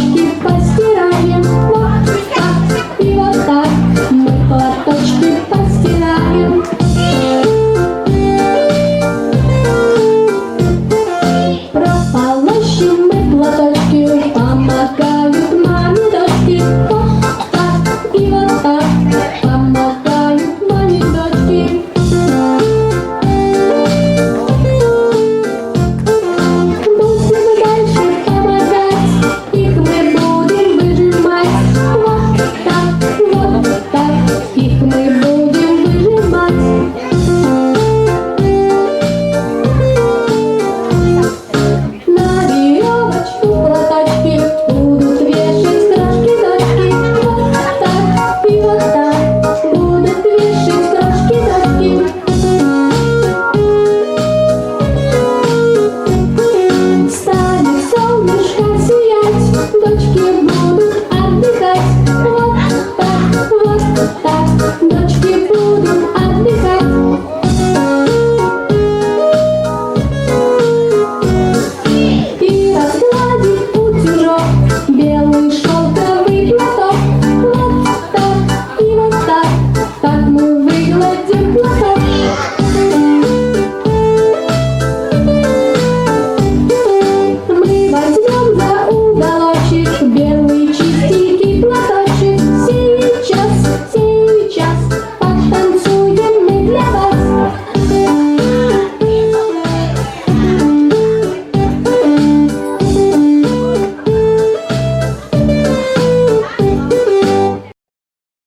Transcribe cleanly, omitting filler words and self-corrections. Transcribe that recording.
платочки постираем. Вот так и вот так мы платочки постираем. Прополощем мы платочки, помогают маме дочки. Вот так и вот так помогают маме дочки. Будем дальше помогать, их мы будем выжимать. Вот так, их мы будем выжимать. На веревочку платочки будут вешать крошки-дочки. Вот так и вот так будут вешать крошки-дочки. Станет солнышко сиять, дочки будут отдыхать. Вот так, дочки будут отдыхать. И разгладит утюжок белый